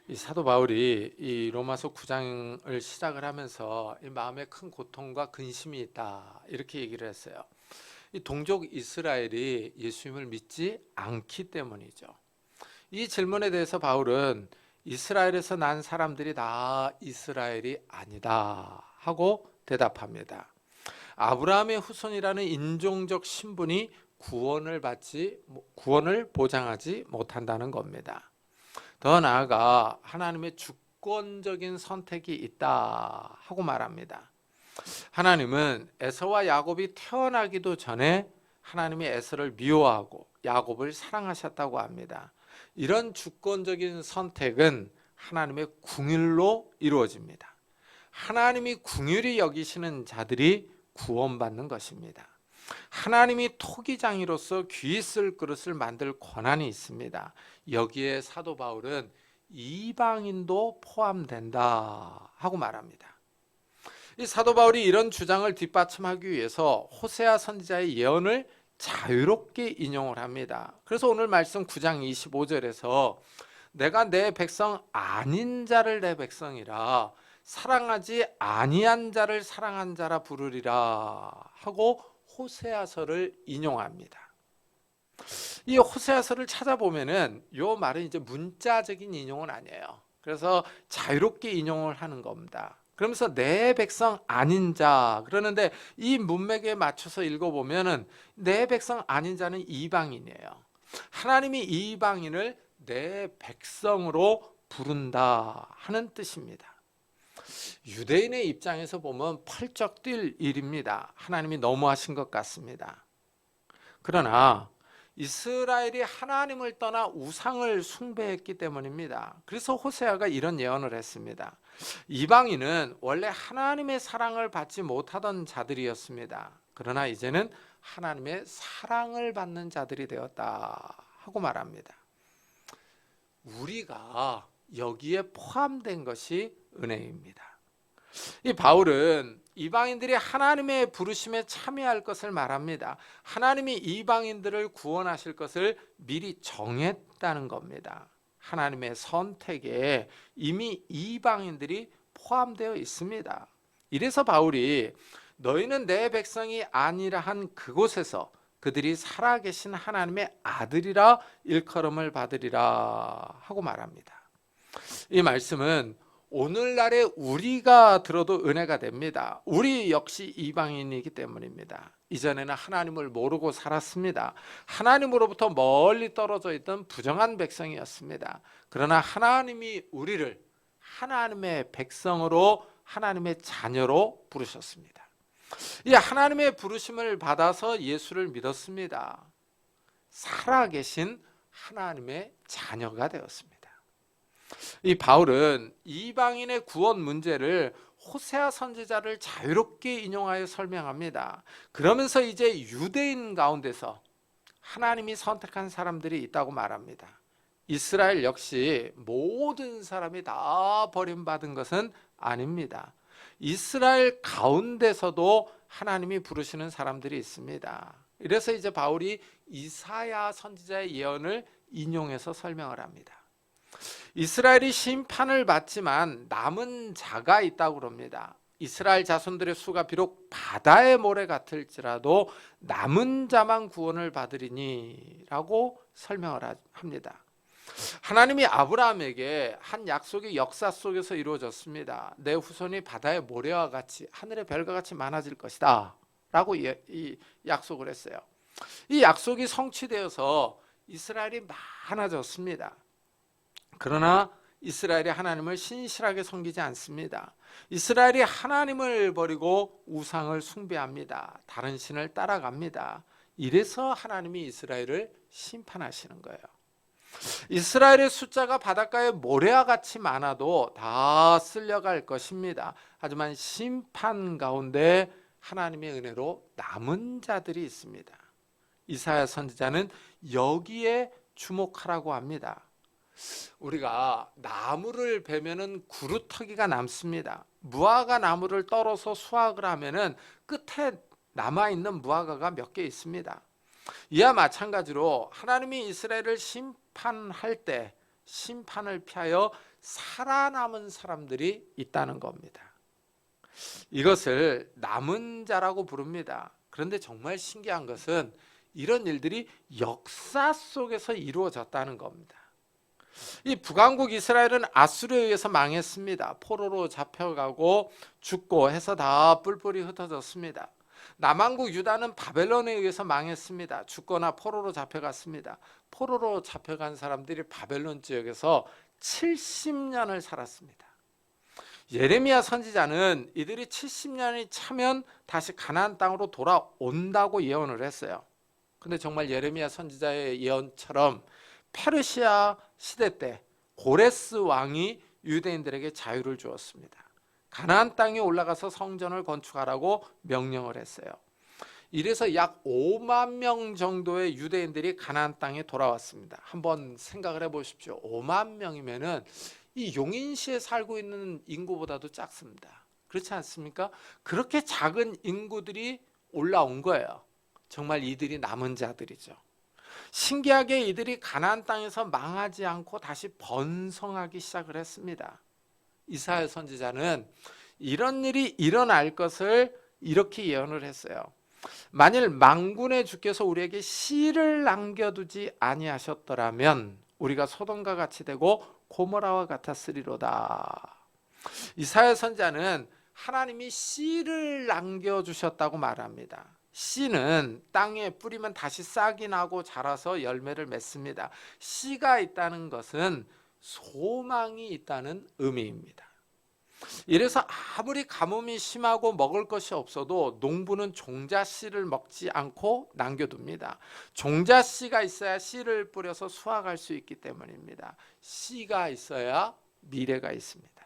이 사도 바울이 이 로마서 9장을 시작을 하면서 이 마음에 큰 고통과 근심이 있다 이렇게 얘기를 했어요. 이 동족 이스라엘이 예수님을 믿지 않기 때문이죠. 이 질문에 대해서 바울은 이스라엘에서 난 사람들이 다 이스라엘이 아니다 하고 대답합니다. 아브라함의 후손이라는 인종적 신분이 구원을 보장하지 못한다는 겁니다. 더 나아가 하나님의 주권적인 선택이 있다 하고 말합니다. 하나님은 에서와 야곱이 태어나기도 전에 하나님이 에서를 미워하고 야곱을 사랑하셨다고 합니다. 이런 주권적인 선택은 하나님의 궁율로 이루어집니다. 하나님이 궁율이 여기시는 자들이 구원받는 것입니다. 하나님이 토기장이로서 귀 있을 그릇을 만들 권한이 있습니다. 여기에 사도 바울은 이방인도 포함된다 하고 말합니다. 이 사도 바울이 이런 주장을 뒷받침하기 위해서 호세아 선지자의 예언을 자유롭게 인용을 합니다. 그래서 오늘 말씀 9장 25절에서 내가 내 백성 아닌 자를 내 백성이라 사랑하지 아니한 자를 사랑한 자라 부르리라 하고 호세아서를 인용합니다. 이 호세아서를 찾아보면은 요 말은 이제 문자적인 인용은 아니에요. 그래서 자유롭게 인용을 하는 겁니다. 그러면서 내 백성 아닌 자 그러는데 이 문맥에 맞춰서 읽어보면은 내 백성 아닌 자는 이방인이에요. 하나님이 이방인을 내 백성으로 부른다 하는 뜻입니다. 유대인의 입장에서 보면 펄쩍 뛸 일입니다. 하나님이 너무하신 것 같습니다. 그러나 이스라엘이 하나님을 떠나 우상을 숭배했기 때문입니다. 그래서 호세아가 이런 예언을 했습니다. 이방인은 원래 하나님의 사랑을 받지 못하던 자들이었습니다. 그러나 이제는 하나님의 사랑을 받는 자들이 되었다 하고 말합니다. 우리가 여기에 포함된 것이 은혜입니다. 이 바울은 이방인들이 하나님의 부르심에 참여할 것을 말합니다. 하나님이 이방인들을 구원하실 것을 미리 정했다는 겁니다. 하나님의 선택에 이미 이방인들이 포함되어 있습니다. 이래서 바울이 너희는 내 백성이 아니라 한 그곳에서 그들이 살아계신 하나님의 아들이라 일컬음을 받으리라 하고 말합니다. 이 말씀은 오늘날의 우리가 들어도 은혜가 됩니다. 우리 역시 이방인이기 때문입니다. 이전에는 하나님을 모르고 살았습니다. 하나님으로부터 멀리 떨어져 있던 부정한 백성이었습니다. 그러나 하나님이 우리를 하나님의 백성으로 하나님의 자녀로 부르셨습니다. 이 하나님의 부르심을 받아서 예수를 믿었습니다. 살아계신 하나님의 자녀가 되었습니다. 이 바울은 이방인의 구원 문제를 호세아 선지자를 자유롭게 인용하여 설명합니다. 그러면서 이제 유대인 가운데서 하나님이 선택한 사람들이 있다고 말합니다. 이스라엘 역시 모든 사람이 다 버림받은 것은 아닙니다. 이스라엘 가운데서도 하나님이 부르시는 사람들이 있습니다. 그래서 이제 바울이 이사야 선지자의 예언을 인용해서 설명을 합니다. 이스라엘이 심판을 받지만 남은 자가 있다고 합니다. 이스라엘 자손들의 수가 비록 바다의 모래 같을지라도 남은 자만 구원을 받으리니 라고 설명을 합니다. 하나님이 아브라함에게 한 약속이 역사 속에서 이루어졌습니다. 내 후손이 바다의 모래와 같이 하늘의 별과 같이 많아질 것이다 라고 이 약속을 했어요. 이 약속이 성취되어서 이스라엘이 많아졌습니다. 그러나 이스라엘이 하나님을 신실하게 섬기지 않습니다. 이스라엘이 하나님을 버리고 우상을 숭배합니다. 다른 신을 따라갑니다. 이래서 하나님이 이스라엘을 심판하시는 거예요. 이스라엘의 숫자가 바닷가의 모래와 같이 많아도 다 쓸려갈 것입니다. 하지만 심판 가운데 하나님의 은혜로 남은 자들이 있습니다. 이사야 선지자는 여기에 주목하라고 합니다. 우리가 나무를 베면은 구루터기가 남습니다. 무화과 나무를 떨어서 수확을 하면은 끝에 남아있는 무화과가 몇 개 있습니다. 이와 마찬가지로 하나님이 이스라엘을 심판할 때 심판을 피하여 살아남은 사람들이 있다는 겁니다. 이것을 남은 자라고 부릅니다. 그런데 정말 신기한 것은 이런 일들이 역사 속에서 이루어졌다는 겁니다. 이 북왕국 이스라엘은 아수르에 의해서 망했습니다. 포로로 잡혀가고 죽고 해서 다 뿔뿔이 흩어졌습니다. 남왕국 유다는 바벨론에 의해서 망했습니다. 죽거나 포로로 잡혀갔습니다. 포로로 잡혀간 사람들이 바벨론 지역에서 70년을 살았습니다. 예레미야 선지자는 이들이 70년이 차면 다시 가나안 땅으로 돌아온다고 예언을 했어요. 근데 정말 예레미야 선지자의 예언처럼 페르시아 시대 때 고레스 왕이 유대인들에게 자유를 주었습니다. 가나안 땅에 올라가서 성전을 건축하라고 명령을 했어요. 이래서 약 5만 명 정도의 유대인들이 가나안 땅에 돌아왔습니다. 한번 생각을 해보십시오. 5만 명이면은 이 용인시에 살고 있는 인구보다도 작습니다. 그렇지 않습니까? 그렇게 작은 인구들이 올라온 거예요. 정말 이들이 남은 자들이죠. 신기하게 이들이 가나안 땅에서 망하지 않고 다시 번성하기 시작을 했습니다. 이사야 선지자는 이런 일이 일어날 것을 이렇게 예언을 했어요. 만일 만군의 주께서 우리에게 씨를 남겨두지 아니하셨더라면 우리가 소돔과 같이 되고 고모라와 같았으리로다. 이사야 선지자는 하나님이 씨를 남겨주셨다고 말합니다. 씨는 땅에 뿌리면 다시 싹이 나고 자라서 열매를 맺습니다. 씨가 있다는 것은 소망이 있다는 의미입니다. 이래서 아무리 가뭄이 심하고 먹을 것이 없어도 농부는 종자씨를 먹지 않고 남겨둡니다. 종자씨가 있어야 씨를 뿌려서 수확할 수 있기 때문입니다. 씨가 있어야 미래가 있습니다.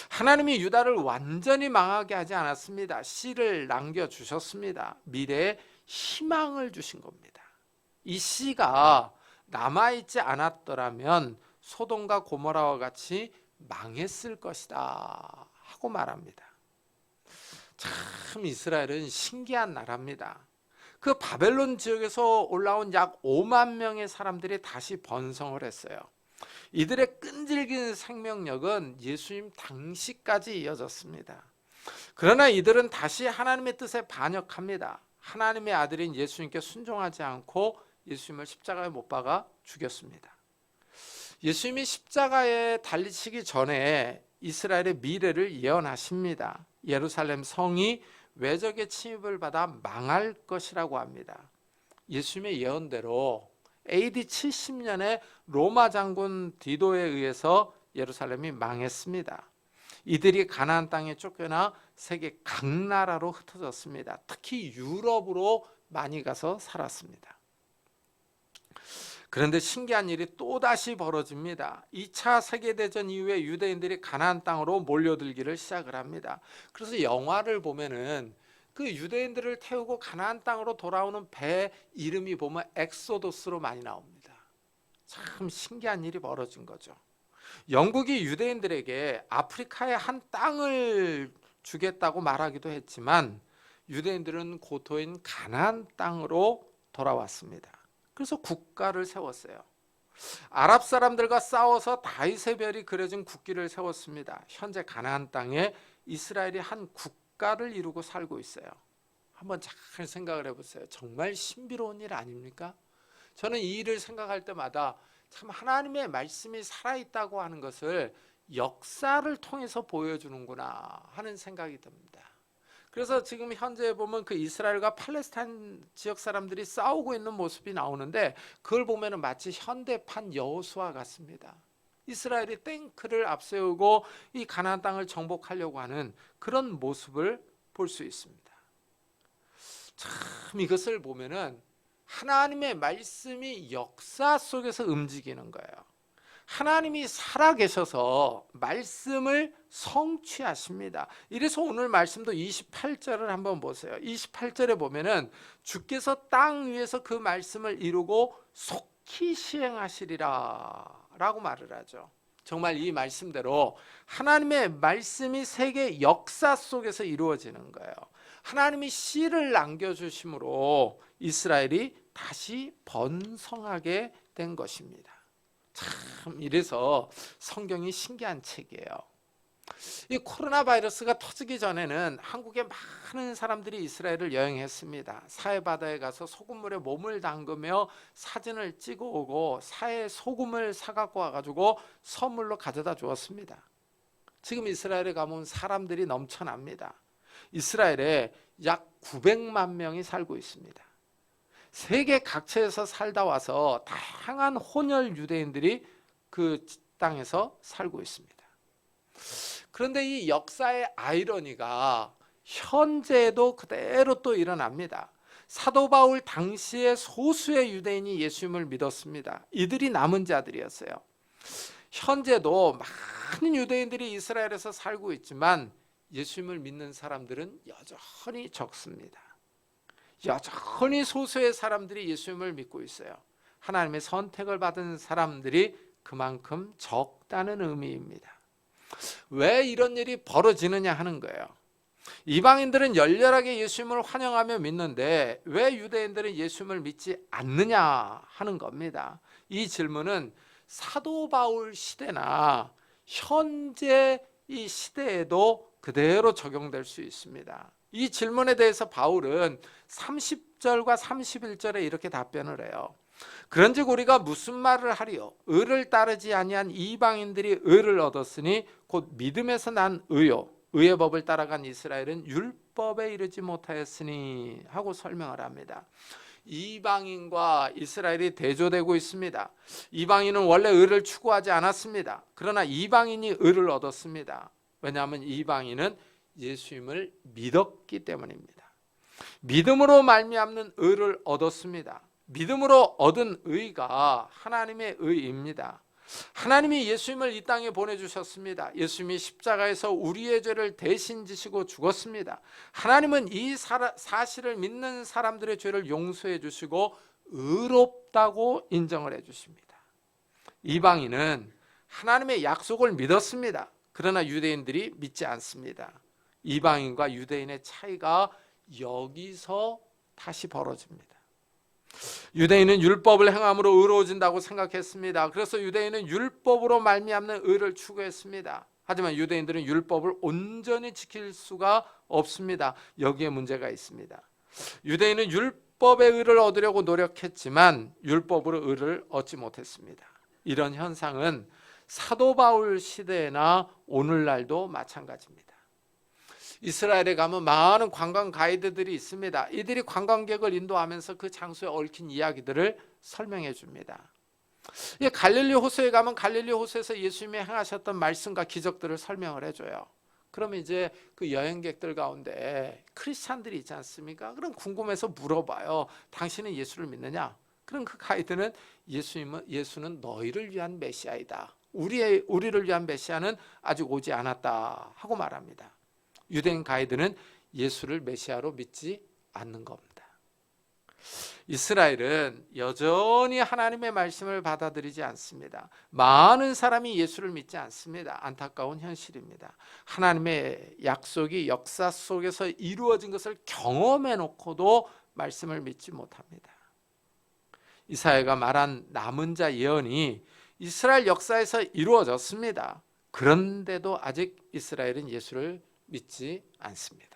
하나님이 유다를 완전히 망하게 하지 않았습니다. 씨를 남겨주셨습니다. 미래에 희망을 주신 겁니다. 이 씨가 남아있지 않았더라면 소돔과 고모라와 같이 망했을 것이다 하고 말합니다. 참 이스라엘은 신기한 나라입니다. 그 바벨론 지역에서 올라온 약 5만 명의 사람들이 다시 번성을 했어요. 이들의 끈질긴 생명력은 예수님 당시까지 이어졌습니다. 그러나 이들은 다시 하나님의 뜻에 반역합니다. 하나님의 아들인 예수님께 순종하지 않고 예수님을 십자가에 못 박아 죽였습니다. 예수님이 십자가에 달리시기 전에 이스라엘의 미래를 예언하십니다. 예루살렘 성이 외적의 침입을 받아 망할 것이라고 합니다. 예수님의 예언대로 AD 70년에 로마 장군 디도에 의해서 예루살렘이 망했습니다. 이들이 가나안 땅에 쫓겨나 세계 각 나라로 흩어졌습니다. 특히 유럽으로 많이 가서 살았습니다. 그런데 신기한 일이 또다시 벌어집니다. 2차 세계대전 이후에 유대인들이 가나안 땅으로 몰려들기를 시작을 합니다. 그래서 영화를 보면은 그 유대인들을 태우고 가나안 땅으로 돌아오는 배 이름이 보면 엑소더스로 많이 나옵니다. 참 신기한 일이 벌어진 거죠. 영국이 유대인들에게 아프리카의 한 땅을 주겠다고 말하기도 했지만 유대인들은 고토인 가나안 땅으로 돌아왔습니다. 그래서 국가를 세웠어요. 아랍 사람들과 싸워서 다윗의 별이 그려진 국기를 세웠습니다. 현재 가나안 땅에 이스라엘이 한 국가를 이루고 살고 있어요. 한번 잘 생각을 해보세요. 정말 신비로운 일 아닙니까? 저는 이 일을 생각할 때마다 참 하나님의 말씀이 살아있다고 하는 것을 역사를 통해서 보여주는구나 하는 생각이 듭니다. 그래서 지금 현재 보면 그 이스라엘과 팔레스타인 지역 사람들이 싸우고 있는 모습이 나오는데 그걸 보면 마치 현대판 여호수아 같습니다. 이스라엘이 탱크를 앞세우고 이 가나안 땅을 정복하려고 하는 그런 모습을 볼 수 있습니다. 참 이것을 보면은 하나님의 말씀이 역사 속에서 움직이는 거예요. 하나님이 살아계셔서 말씀을 성취하십니다. 이래서 오늘 말씀도 28절을 한번 보세요. 28절에 보면은 주께서 땅 위에서 그 말씀을 이루고 속히 시행하시리라 라고 말을 하죠. 정말 이 말씀대로 하나님의 말씀이 세계 역사 속에서 이루어지는 거예요. 하나님이 씨를 남겨주심으로 이스라엘이 다시 번성하게 된 것입니다. 참 이래서 성경이 신기한 책이에요. 이 코로나 바이러스가 터지기 전에는 한국에 많은 사람들이 이스라엘을 여행했습니다. 사해 바다에 가서 소금물에 몸을 담그며 사진을 찍어 오고 사해 소금을 사갖고 와가지고 선물로 가져다 주었습니다. 지금 이스라엘에 가면 사람들이 넘쳐납니다. 이스라엘에 약 900만 명이 살고 있습니다. 세계 각처에서 살다 와서 다양한 혼혈 유대인들이 그 땅에서 살고 있습니다. 그런데 이 역사의 아이러니가 현재도 그대로 또 일어납니다. 사도 바울 당시에 소수의 유대인이 예수님을 믿었습니다. 이들이 남은 자들이었어요. 현재도 많은 유대인들이 이스라엘에서 살고 있지만 예수님을 믿는 사람들은 여전히 적습니다. 여전히 소수의 사람들이 예수님을 믿고 있어요. 하나님의 선택을 받은 사람들이 그만큼 적다는 의미입니다. 왜 이런 일이 벌어지느냐 하는 거예요. 이방인들은 열렬하게 예수님을 환영하며 믿는데 왜 유대인들은 예수님을 믿지 않느냐 하는 겁니다. 이 질문은 사도 바울 시대나 현재 이 시대에도 그대로 적용될 수 있습니다. 이 질문에 대해서 바울은 30절과 31절에 이렇게 답변을 해요. 그런즉 우리가 무슨 말을 하리요? 의를 따르지 아니한 이방인들이 의를 얻었으니 곧 믿음에서 난 의요. 의의 법을 따라간 이스라엘은 율법에 이르지 못하였으니 하고 설명을 합니다. 이방인과 이스라엘이 대조되고 있습니다. 이방인은 원래 의를 추구하지 않았습니다. 그러나 이방인이 의를 얻었습니다. 왜냐하면 이방인은 예수님을 믿었기 때문입니다. 믿음으로 말미암는 의를 얻었습니다. 믿음으로 얻은 의가 하나님의 의입니다. 하나님이 예수님을 이 땅에 보내주셨습니다. 예수님이 십자가에서 우리의 죄를 대신 지시고 죽었습니다. 하나님은 이 사실을 믿는 사람들의 죄를 용서해 주시고 의롭다고 인정을 해 주십니다. 이방인은 하나님의 약속을 믿었습니다. 그러나 유대인들이 믿지 않습니다. 이방인과 유대인의 차이가 여기서 다시 벌어집니다. 유대인은 율법을 행함으로 의로워진다고 생각했습니다. 그래서 유대인은 율법으로 말미암는 의를 추구했습니다. 하지만 유대인들은 율법을 온전히 지킬 수가 없습니다. 여기에 문제가 있습니다. 유대인은 율법의 의를 얻으려고 노력했지만 율법으로 의를 얻지 못했습니다. 이런 현상은 사도 바울 시대나 오늘날도 마찬가지입니다. 이스라엘에 가면 많은 관광 가이드들이 있습니다. 이들이 관광객을 인도하면서 그 장소에 얽힌 이야기들을 설명해 줍니다. 갈릴리 호수에 가면 갈릴리 호수에서 예수님이 행하셨던 말씀과 기적들을 설명을 해줘요. 그러면 이제 그 여행객들 가운데 크리스찬들이 있지 않습니까? 그럼 궁금해서 물어봐요. 당신은 예수를 믿느냐? 그럼 그 가이드는 예수는 너희를 위한 메시아이다. 우리를 위한 메시아는 아직 오지 않았다 하고 말합니다. 유대인 가이드는 예수를 메시아로 믿지 않는 겁니다. 이스라엘은 여전히 하나님의 말씀을 받아들이지 않습니다. 많은 사람이 예수를 믿지 않습니다. 안타까운 현실입니다. 하나님의 약속이 역사 속에서 이루어진 것을 경험해 놓고도 말씀을 믿지 못합니다. 이사야가 말한 남은 자 예언이 이스라엘 역사에서 이루어졌습니다. 그런데도 아직 이스라엘은 예수를 믿지 않습니다.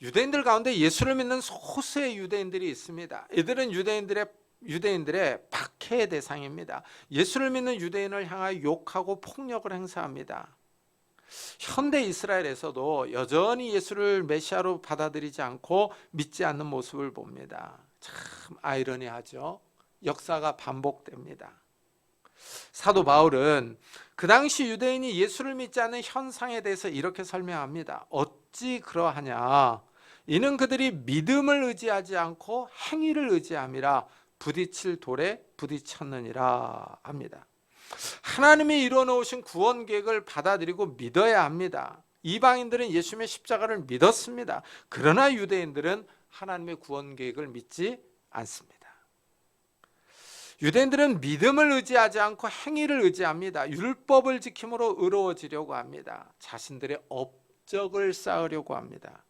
유대인들 가운데 예수를 믿는 소수의 유대인들이 있습니다. 이들은 유대인들의 박해의 대상입니다. 예수를 믿는 유대인을 향하여 욕하고 폭력을 행사합니다. 현대 이스라엘에서도 여전히 예수를 메시아로 받아들이지 않고 믿지 않는 모습을 봅니다. 참 아이러니하죠. 역사가 반복됩니다. 사도 바울은 그 당시 유대인이 예수를 믿지 않는 현상에 대해서 이렇게 설명합니다. 어찌 그러하냐? 이는 그들이 믿음을 의지하지 않고 행위를 의지함이라 부딪힐 돌에 부딪혔느니라 합니다. 하나님이 이루어놓으신 구원 계획을 받아들이고 믿어야 합니다. 이방인들은 예수님의 십자가를 믿었습니다. 그러나 유대인들은 하나님의 구원 계획을 믿지 않습니다. 유대인들은 믿음을 의지하지 않고 행위를 의지합니다. 율법을 지킴으로 의로워지려고 합니다. 자신들의 업적을 쌓으려고 합니다.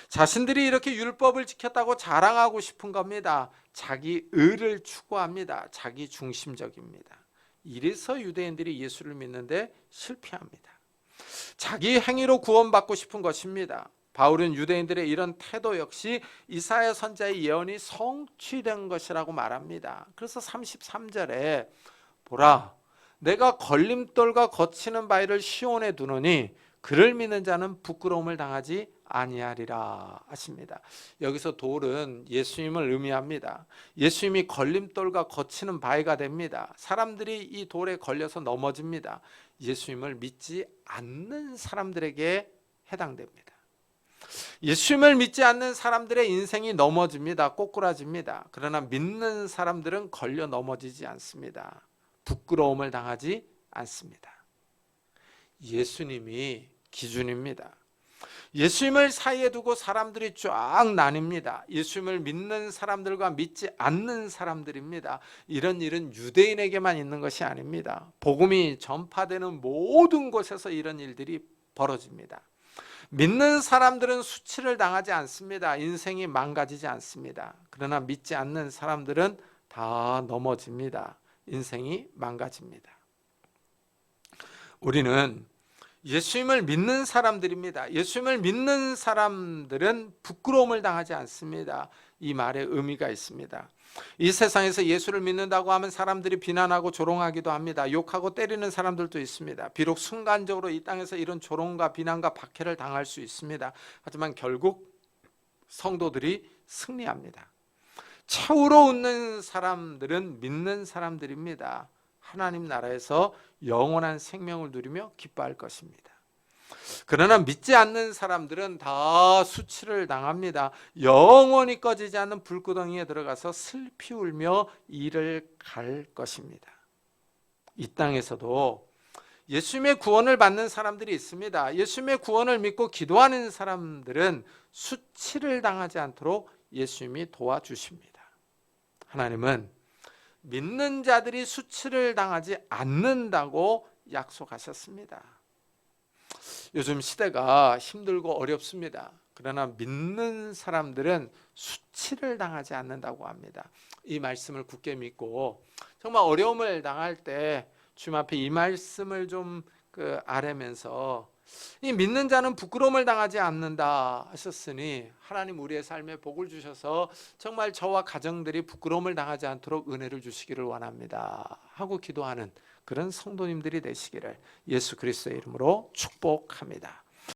자신들이 이렇게 율법을 지켰다고 자랑하고 싶은 겁니다. 자기 의를 추구합니다. 자기 중심적입니다. 이래서 유대인들이 예수를 믿는데 실패합니다. 자기 행위로 구원받고 싶은 것입니다. 바울은 유대인들의 이런 태도 역시 이사야 선지자의 예언이 성취된 것이라고 말합니다. 그래서 33절에 보라, 내가 걸림돌과 거치는 바위를 시온에 두노니 그를 믿는 자는 부끄러움을 당하지 아니하리라 하십니다. 여기서 돌은 예수님을 의미합니다. 예수님이 걸림돌과 거치는 바위가 됩니다. 사람들이 이 돌에 걸려서 넘어집니다. 예수님을 믿지 않는 사람들에게 해당됩니다. 예수님을 믿지 않는 사람들의 인생이 넘어집니다. 꼬꾸라집니다. 그러나 믿는 사람들은 걸려 넘어지지 않습니다. 부끄러움을 당하지 않습니다. 예수님이 기준입니다. 예수님을 사이에 두고 사람들이 쫙 나뉩니다. 예수님을 믿는 사람들과 믿지 않는 사람들입니다. 이런 일은 유대인에게만 있는 것이 아닙니다. 복음이 전파되는 모든 곳에서 이런 일들이 벌어집니다. 믿는 사람들은 수치를 당하지 않습니다. 인생이 망가지지 않습니다. 그러나 믿지 않는 사람들은 다 넘어집니다. 인생이 망가집니다. 우리는 예수님을 믿는 사람들입니다. 예수님을 믿는 사람들은 부끄러움을 당하지 않습니다. 이 말에 의미가 있습니다. 이 세상에서 예수를 믿는다고 하면 사람들이 비난하고 조롱하기도 합니다. 욕하고 때리는 사람들도 있습니다. 비록 순간적으로 이 땅에서 이런 조롱과 비난과 박해를 당할 수 있습니다. 하지만 결국 성도들이 승리합니다. 최후로 웃는 사람들은 믿는 사람들입니다. 하나님 나라에서 영원한 생명을 누리며 기뻐할 것입니다. 그러나 믿지 않는 사람들은 다 수치를 당합니다. 영원히 꺼지지 않는 불구덩이에 들어가서 슬피 울며 이를 갈 것입니다. 이 땅에서도 예수님의 구원을 받는 사람들이 있습니다. 예수님의 구원을 믿고 기도하는 사람들은 수치를 당하지 않도록 예수님이 도와주십니다. 하나님은 믿는 자들이 수치를 당하지 않는다고 약속하셨습니다. 요즘 시대가 힘들고 어렵습니다. 그러나 믿는 사람들은 수치를 당하지 않는다고 합니다. 이 말씀을 굳게 믿고 정말 어려움을 당할 때 주님 앞에 이 말씀을 좀 아뢰면서 이 믿는 자는 부끄러움을 당하지 않는다 하셨으니 하나님 우리의 삶에 복을 주셔서 정말 저와 가정들이 부끄러움을 당하지 않도록 은혜를 주시기를 원합니다 하고 기도하는 그런 성도님들이 되시기를 예수 그리스도의 이름으로 축복합니다.